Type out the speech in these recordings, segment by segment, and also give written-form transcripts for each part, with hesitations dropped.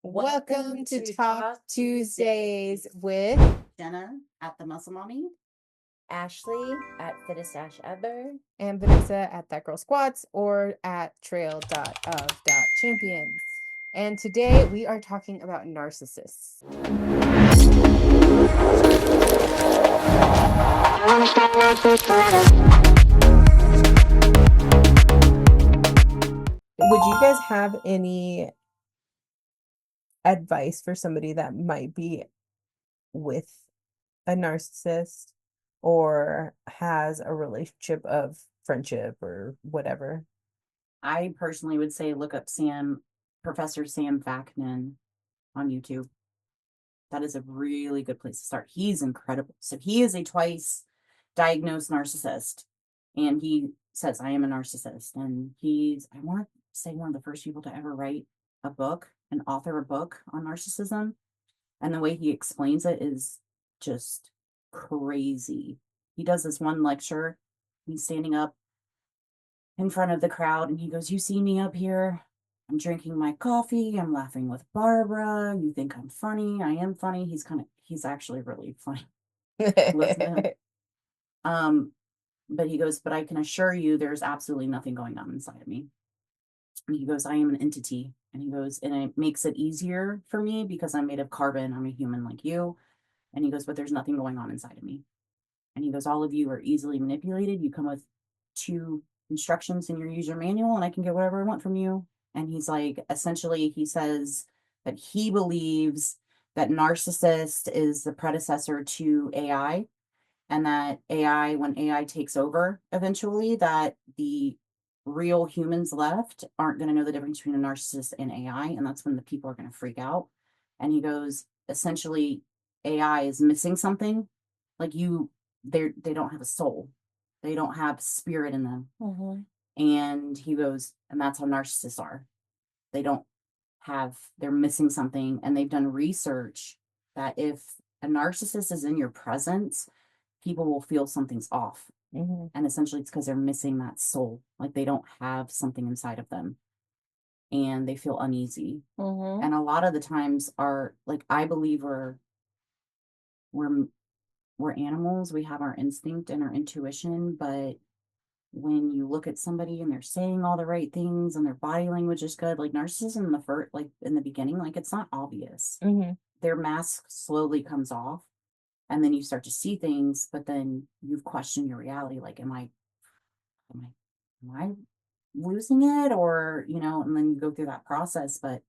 Welcome to TOC Tuesdays with Jenna at the Muscle Mommy, Ashley at fittest-ever, and Vanessa at That Girl Squats or at trail.of.champions. And today we are talking about narcissists. Would you guys have any advice for somebody that might be with a narcissist or has a relationship of friendship or whatever? I personally would say look up Professor Sam Vaknin on YouTube. That is a really good place to start. He's incredible. So he is a twice diagnosed narcissist, and he says, I am a narcissist. And he's, I want to say, one of the first people to ever write a book and author a book on narcissism. And the way he explains it is just crazy. He does this one lecture. He's standing up in front of the crowd and he goes, you see me up here? I'm drinking my coffee. I'm laughing with Barbara. You think I'm funny? I am funny. He's actually really funny. Listen to him. But he goes, but I can assure you there's absolutely nothing going on inside of me. And he goes, I am an entity. And he goes, and it makes it easier for me because I'm made of carbon. I'm a human like you. And he goes, but there's nothing going on inside of me. And he goes, all of you are easily manipulated. You come with 2 instructions in your user manual and I can get whatever I want from you. And he's like, essentially, he says that he believes that narcissist is the predecessor to AI, and that AI, when AI takes over eventually, that the real humans left aren't going to know the difference between a narcissist and AI, and that's when the people are going to freak out. And he goes, essentially, AI is missing something. Like they don't have a soul. They don't have spirit in them. Mm-hmm. And he goes, and that's how narcissists are. They're missing something. And they've done research that if a narcissist is in your presence, people will feel something's off. Mm-hmm. And essentially it's because they're missing that soul. Like they don't have something inside of them. And they feel uneasy. Mm-hmm. And a lot of the times I believe we're animals. We have our instinct and our intuition, but when you look at somebody and they're saying all the right things and their body language is good, like narcissism in the beginning, like it's not obvious. Mm-hmm. Their mask slowly comes off and then you start to see things, but then you've questioned your reality. Like, am I losing it? Or, and then you go through that process, but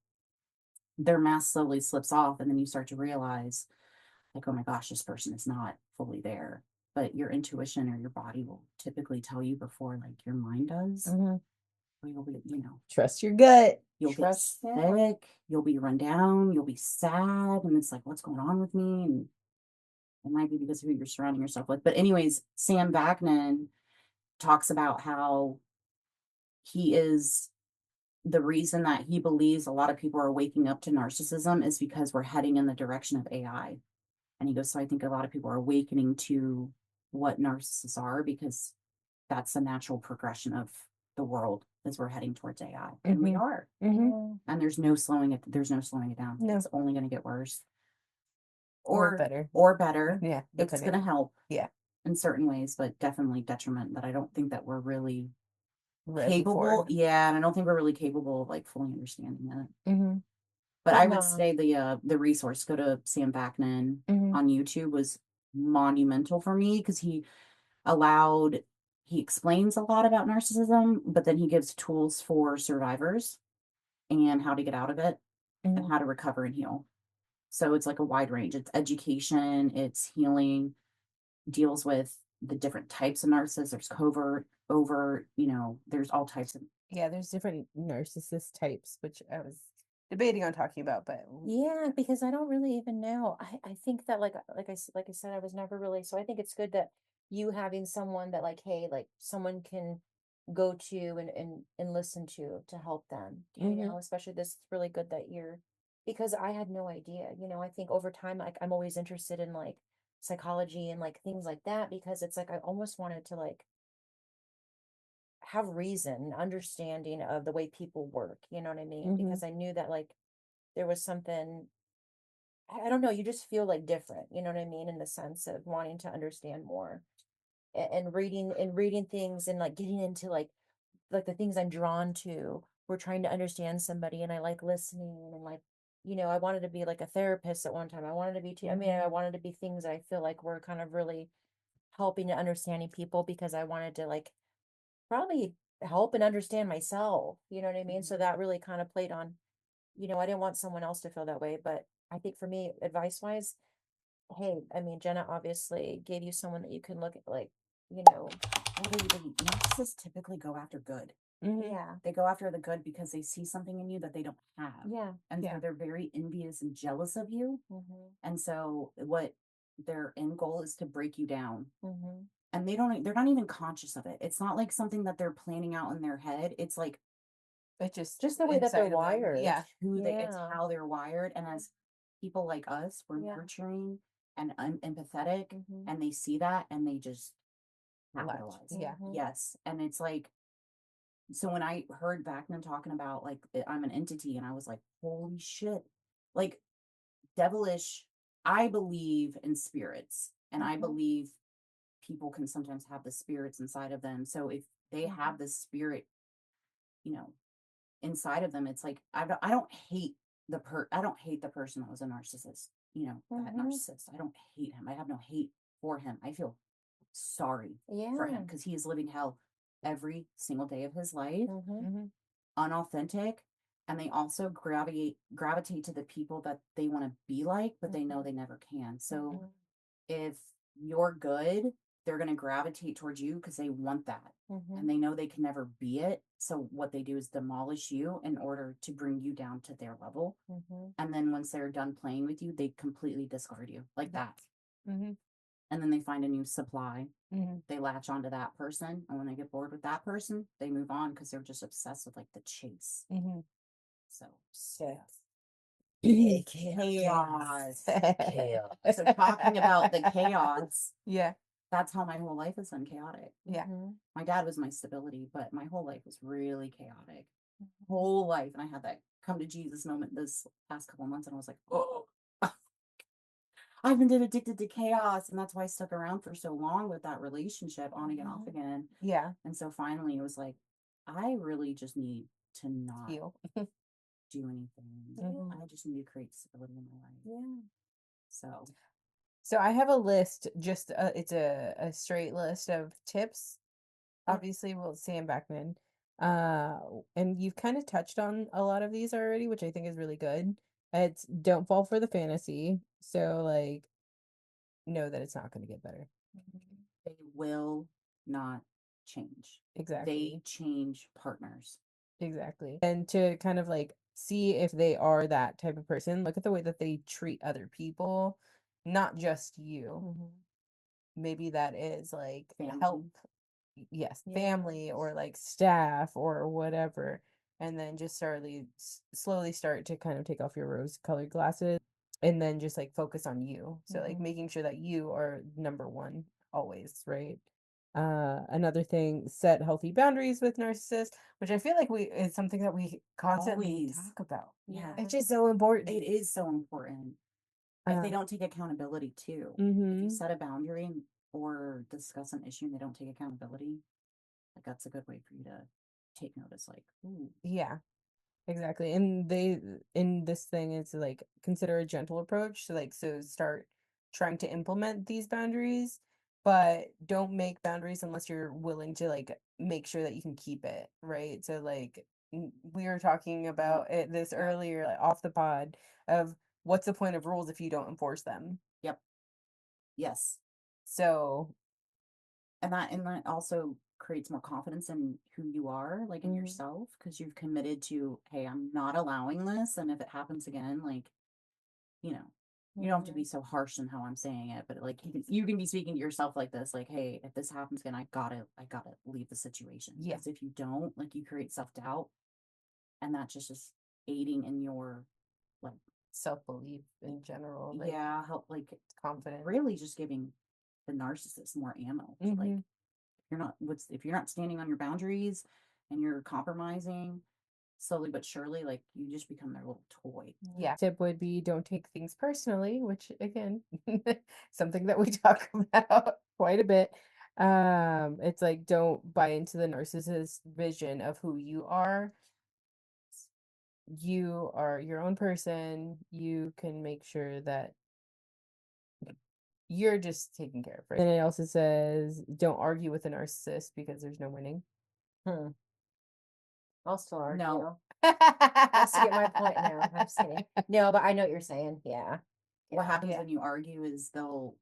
their mask slowly slips off and then you start to realize like, oh my gosh, this person is not fully there. But your intuition or your body will typically tell you before like your mind does. Mm-hmm. Or you'll be, Trust your gut. You'll get sick, you'll be run down, you'll be sad, and it's like, what's going on with me? And it might be because of who you're surrounding yourself with. But anyways, Sam Vaknin talks about how he is the reason that he believes a lot of people are waking up to narcissism is because we're heading in the direction of AI. And he goes, so I think a lot of people are awakening to what narcissists are because that's the natural progression of the world as we're heading towards AI. Mm-hmm. And we are. Mm-hmm. And there's no slowing it down. No. It's only going to get worse. Or better. Yeah. It's going to help. Yeah. In certain ways, but definitely detriment that I don't think that we're really capable. Yeah. And I don't think we're really capable of like fully understanding that. Mm-hmm. But I would say the resource, go to Sam Vaknin on YouTube, was monumental for me because he explains a lot about narcissism, but then he gives tools for survivors and how to get out of it and how to recover and heal. So it's like a wide range. It's education, it's healing, deals with the different types of narcissists. There's covert, overt, there's all types of. Yeah, there's different narcissist types, which I was debating on talking about, but yeah, because I don't really even know. I think that like I said, I was never really, so I think it's good that you having someone that like, hey, like someone can go to and listen to help them, especially this. It's really good that because I had no idea, I think over time, like I'm always interested in like psychology and like things like that, because it's like I almost wanted to like have reason, understanding of the way people work, you know what I mean? Because I knew that like there was something, I don't know, you just feel like different, you know what I mean? In the sense of wanting to understand more and reading things and like getting into like the things I'm drawn to. We're trying to understand somebody and I like listening and like, I wanted to be like a therapist at one time. I wanted to be, I mean, I wanted to be things that I feel like were kind of really helping and understanding people because I wanted to like probably help and understand myself. You know what I mean? So that really kind of played on, I didn't want someone else to feel that way. But I think for me, advice wise, hey, I mean, Jenna obviously gave you someone that you can look at, like, you know, Well, narcissists typically go after good. yeah, They go after the good because they see something in you that they don't have. yeah, And Yeah. so they're very envious and jealous of you. mm-hmm, And so what their end goal is to break you down. mm-hmm, And they're not even conscious of it. It's not like something that they're planning out in their head. It's like It just the way that they're inside of them. wired. Yeah. it's Yeah. how they're wired. And as people like us, we're Yeah. nurturing and empathetic, Mhm. and they see that and they just Latch. capitalize. Yeah. Mhm. Yes. And it's like, so when I heard Vakman talking about like I'm an entity, and I was like, holy shit, like devilish. I believe in spirits, and I Mhm. believe people can sometimes have the spirits inside of them. So if they have the spirit, you know, inside of them, it's like I don't hate I don't hate the person that was a narcissist. That narcissist. I don't hate him. I have no hate for him. I feel sorry for him Yeah. because he is living hell every single day of his life, Mhm. unauthentic, and they also gravitate to the people that they want to be like, but they know they never can. So Mhm. if you're good, they're going to gravitate towards you because they want that, Mhm. and they know they can never be it. So what they do is demolish you in order to bring you down to their level. Mhm. And then once they're done playing with you, they completely discard you like that. Mm-hmm. And then they find a new supply. Mm-hmm. They latch onto that person. And when they get bored with that person, they move on because they're just obsessed with like the chase. Mm-hmm. So Chaos. So talking about the chaos, Yeah. that's how my whole life has been chaotic. Yeah. Mhm. My dad was my stability, but my whole life was really chaotic. Whole life. And I had that come to Jesus moment this past couple months, and I was like, oh, I've been addicted to chaos. And that's why I stuck around for so long with that relationship, on again, off again. Yeah. And so finally it was like, I really just need to not Heal. do anything. Mhm. I just need to create stability in my life. Yeah. So I have a list, just it's a straight list of tips. Obviously, we'll Sam Backman. And you've kind of touched on a lot of these already, which I think is really good. It's don't fall for the fantasy. So like know that it's not going to get better. They will not change. Exactly. They change partners. Exactly. And to kind of like see if they are that type of person, look at the way that they treat other people, not just you. Mhm. Maybe that is like Family. help, yes, Yeah. family or like staff or whatever. And then just slowly start to kind of take off your rose colored glasses and then just like focus on you. So like Mhm. making sure that you are number one always, right? Another thing, set healthy boundaries with narcissists, which I feel like it's something that we constantly Always. talk about. Yeah. It's just so important. It is so important. If they Uh, don't take accountability too. If mhm. you set a boundary or discuss an issue and they don't take accountability, like that's a good way for you to take notice. Like, ooh, Yeah, exactly. And they in this thing is like consider a gentle approach. So start trying to implement these boundaries, but don't make boundaries unless you're willing to like make sure that you can keep it, right? So like we were talking about this earlier, like, off the pod, of what's the point of rules if you don't enforce them? yep, yes. So And that also creates more confidence in who you are, like in Mhm. yourself, because you've committed to, hey, I'm not allowing this. And if it happens again, like, you don't have to be so harsh in how I'm saying it, but like you can be speaking to yourself like this, like, hey, if this happens again, I gotta leave the situation. Yeah. Because if you don't, like, you create self-doubt, and that's just is aiding in your, like, self-belief in general, like help, like, confidence. really just giving the narcissist more ammo to, like, Mhm. if you're not standing on your boundaries and you're compromising, slowly but surely, like you just become their little toy. Yeah. Tip would be don't take things personally, which again, something that we talk about quite a bit. It's like don't buy into the narcissist vision of who you are. You are your own person. You can make sure that you're just taking care of it. And it also says don't argue with a narcissist because there's no winning. I'll still argue. No. That's to get my point now. I'm just kidding. No, but I know what you're saying. Yeah. What Yeah. happens Yeah. when you argue is they'll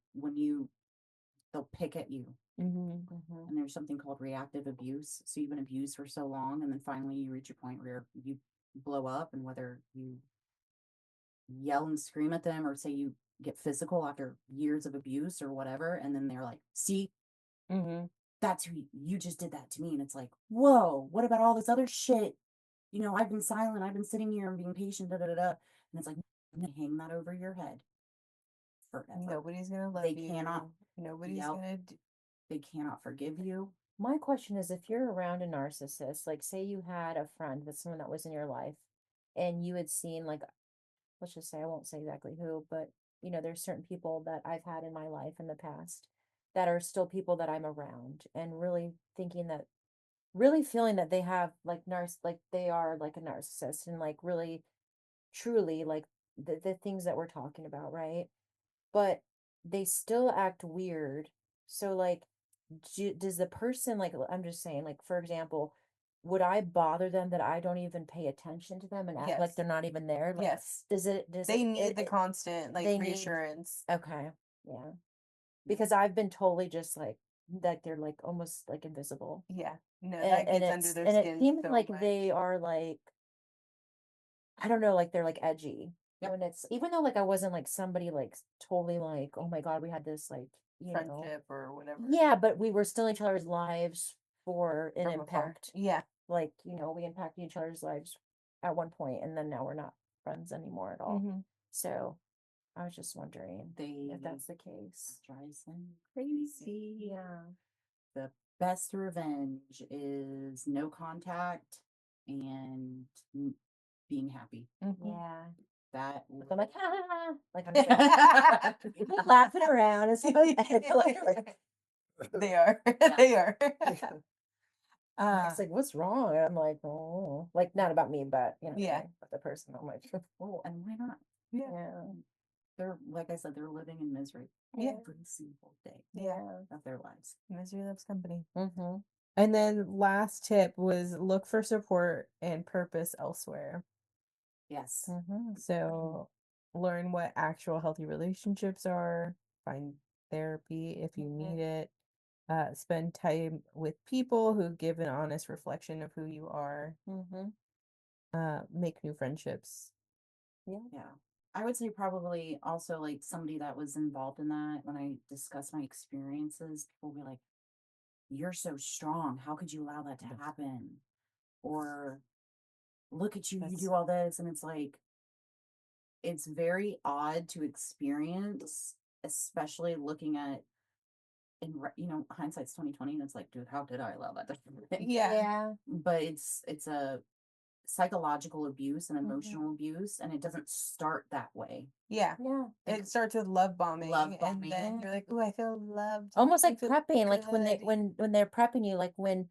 pick at you. Mhm. And there's something called reactive abuse. So you've been abused for so long, and then finally you reach a point where you blow up, and whether you yell and scream at them or say you get physical after years of abuse or whatever, and then they're like, see, that's who you just did that to me. And it's like, whoa, what about all this other shit? You know, I've been silent, I've been sitting here and being patient, da da da da. And it's like, I'm gonna hang that over your head forever. Nobody's gonna love They you. cannot Nobody's yell. gonna They cannot forgive you. My question is, if you're around a narcissist, like say you had a friend with someone that was in your life and you had seen like, let's just say, I won't say exactly who, but you know, there's certain people that I've had in my life in the past that are still people that I'm around and really feeling that they have like like they are like a narcissist and like really truly like the things that we're talking about, right? But they still act weird. So like does the person like I'm just saying like for example, would I bother them that I don't even pay attention to them and act like Yes. they're not even there? Like, Yes. does They need the constant like they need- reassurance. Okay. Yeah. Because I've been totally just like they're like almost like invisible. Yeah. No, that gets under their and it skin seems so like much. they are like I don't know, like they're like edgy. Yep. When it's even though like I wasn't like somebody like totally like, oh my God, we had this like friendship or whatever. Yeah, but we were still in each other's lives for an From afar. impact. Yeah. Like, you know, we impacted each other's lives at one point and then now we're not friends anymore at all. So I was just wondering if that's the case. Drives them crazy. Yeah. The best revenge is no contact and being happy. Yeah. That Like, I'm like, like I'm laughing around and stuff like that. They are. They are. It's like, what's wrong? And I'm like, oh, like not about me, but you know, Yeah. but the person. I'm like, oh, and why not? yeah. They're like I said, they're living in misery every single day of their lives. Misery loves company. And then last tip was look for support and purpose elsewhere. Yes. So learn what actual healthy relationships are, find therapy if you need it, spend time with people who give an honest reflection of who you are, make new friendships. Yeah. I would say probably also like somebody that was involved in that when I discuss my experiences, people will be like, you're so strong. How could you allow that to happen? Or look at you, you do all this. And it's like, it's very odd to experience, especially looking at, you know, hindsight's 2020. And it's like, dude, how did I allow that to happen? Yeah. But it's a psychological abuse and emotional abuse, and it doesn't start that way. Yeah. It starts with love bombing. And then you're like, oh, I feel loved. Almost like prepping, like when they're prepping you, like when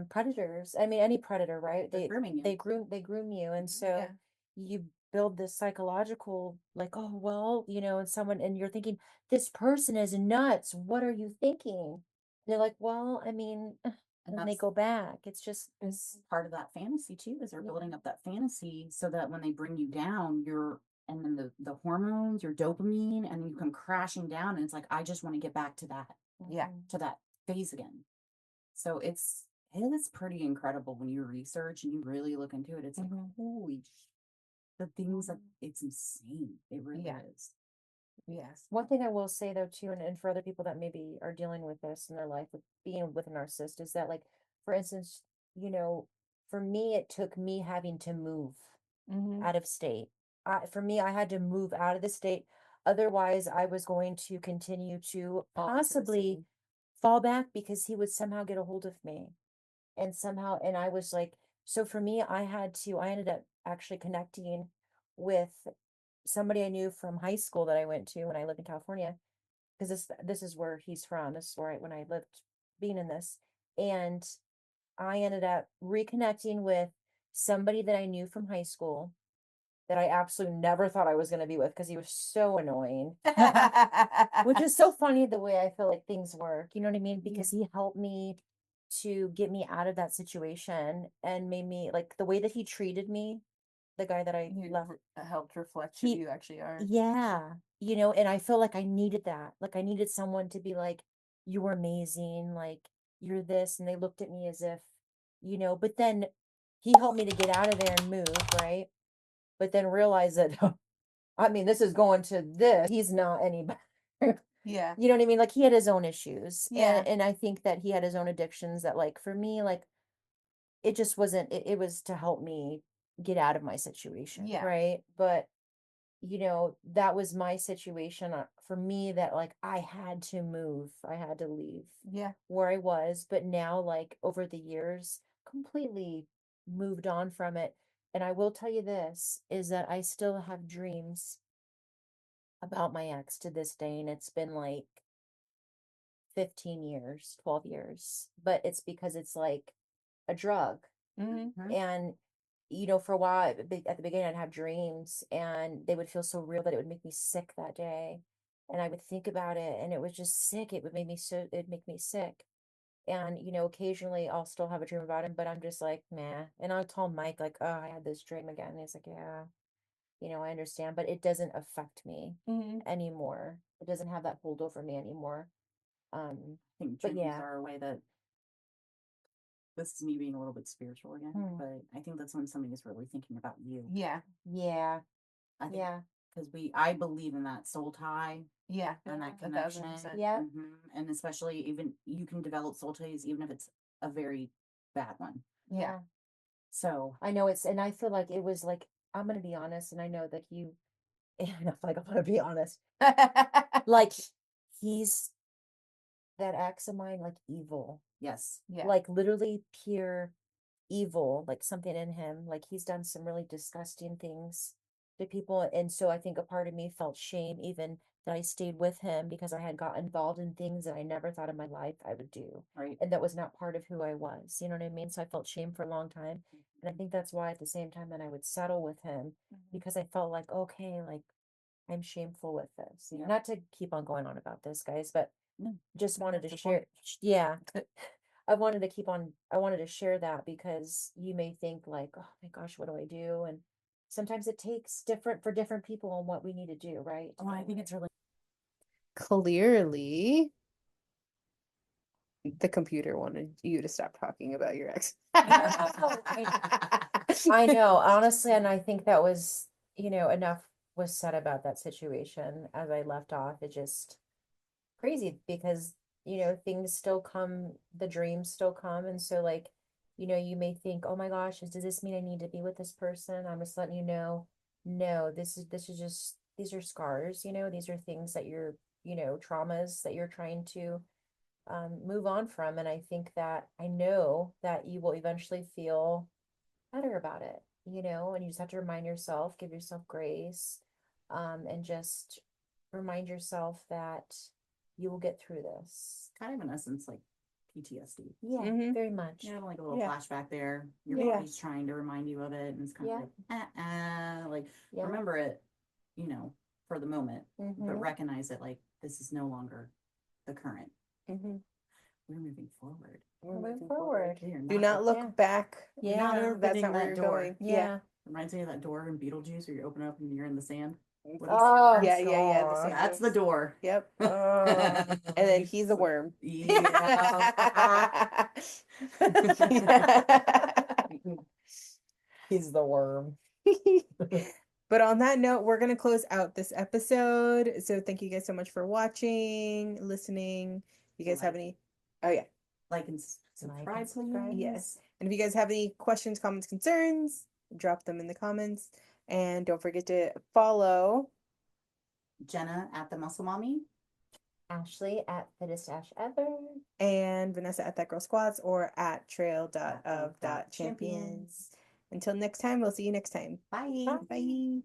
predators, I mean any predator, right? They're grooming you. They groom you. And so you build this psychological, like, oh well, you know, and you're thinking, this person is nuts. What are you thinking? And they're like, well, I mean, and then they go back. It's just it's part of that fantasy too, is they're building up that fantasy so that when they bring you down, and then the hormones, your dopamine, and you come crashing down, and it's like, I just want to get back to that, to that phase again. So it's pretty incredible when you research and you really look into it. It's like, holy, the things that it's insane. It really is. Yes. One thing I will say though too, and for other people that maybe are dealing with this in their life with being with a narcissist, is that like, for instance, you know, for me, it took me having to move out of state. For me, I had to move out of the state. Otherwise, I was going to continue to possibly fall back because he would somehow get a hold of me. And I was like So for me, I ended up actually connecting with somebody I knew from high school that I went to when I lived in California, because this is where he's from. This is where when I lived being in this. And I ended up reconnecting with somebody that I knew from high school that I absolutely never thought I was going to be with because he was so annoying. Which is so funny the way I feel like things work. You know what I mean? Because he helped me to get me out of that situation and made me like the way that he treated me, the guy that I left. Helped reflect who you actually are. Yeah. And I feel like I needed that. Like I needed someone to be like, you were amazing, like you're this. And they looked at me as if, but then he helped me to get out of there and move, right? But then realize that, I mean, this is going to this. He's not any better. Yeah. You know what I mean? Like he had his own issues. Yeah. And I think that he had his own addictions that like for me, like it just wasn't, it was to help me get out of my situation. Yeah. Right. But that was my situation for me that like I had to move. I had to leave where I was. But now, like over the years, completely moved on from it. And I will tell you this is that I still have dreams about my ex to this day. And it's been like 15 years, 12 years. But it's because it's like a drug. Mm-hmm. And for a while at the beginning, I'd have dreams and they would feel so real that it would make me sick that day. And I would think about it and it was just sick. It'd make me sick. And, occasionally I'll still have a dream about him, but I'm just like, meh. And I'll tell Mike, like, oh, I had this dream again. And he's like, yeah, I understand, but it doesn't affect me anymore. It doesn't have that hold over me anymore. I think But dreams yeah. are a way that this is me being a little bit spiritual again, but I think that's when somebody is really thinking about you. Yeah. Yeah. I think because I believe in that soul tie. Yeah. And that connection. 1,000%. Yeah. And especially even you can develop soul ties even if it's a very bad one. Yeah. So I know and I feel like it was like, I'm going to be honest. And I know that and I feel like I'm going to be honest. Like he's that ex of mine, like evil. yes. Yeah. Like literally pure evil, like something in him. Like he's done some really disgusting things to people. And so I think a part of me felt shame even that I stayed with him because I had got involved in things that I never thought in my life I would do. Right. And that was not part of who I was. You know what I mean? So I felt shame for a long time. And I think that's why at the same time that I would settle with him because I felt like, okay, like I'm shameful with this. Not to keep on going on about this, guys, but just wanted to share. Yeah. I wanted to share that because you may think like, oh my gosh, what do I do? And sometimes it takes different for different people on what we need to do, right? Oh, I think it's really clearly the computer wanted you to stop talking about your ex. I know, honestly, and I think that was, enough was said about that situation as I left off. It just crazy because, things still come, the dreams still come. And so like, you may think, oh my gosh, does this mean I need to be with this person? I'm just letting you know, no, this is just, these are scars, these are things that you're, traumas that you're trying to move on from. And I think that I know that you will eventually feel better about it, and you just have to remind yourself, give yourself grace, and just remind yourself that you will get through this. kind of in essence like PTSD. Yeah, very much. You have like a little flashback there. Your body's trying to remind you of it, and it's kind of like remember it, for the moment, but recognize it like this is no longer the current. We're moving forward. Moving forward. Do not look back. Yeah, that's not where you're going. Yeah. Reminds me of that door in Beetlejuice where you open up and you're in the sand. Oh, yeah. The sand. That's the door. Yep. And then he's a worm. Yeah. He's the worm. But on that note, we're going to close out this episode. So thank you guys so much for watching, listening. You guys have any? Oh, yeah. Like and subscribe, please. Yes. And if you guys have any questions, comments, concerns, drop them in the comments. And don't forget to follow Jenna at the Muscle Mommy. Ashley at fittest Ash ever. And Vanessa at That Girl Squats or at Champions. trail.of.champions. Until next time, we'll see you next time. Bye. Bye. Bye.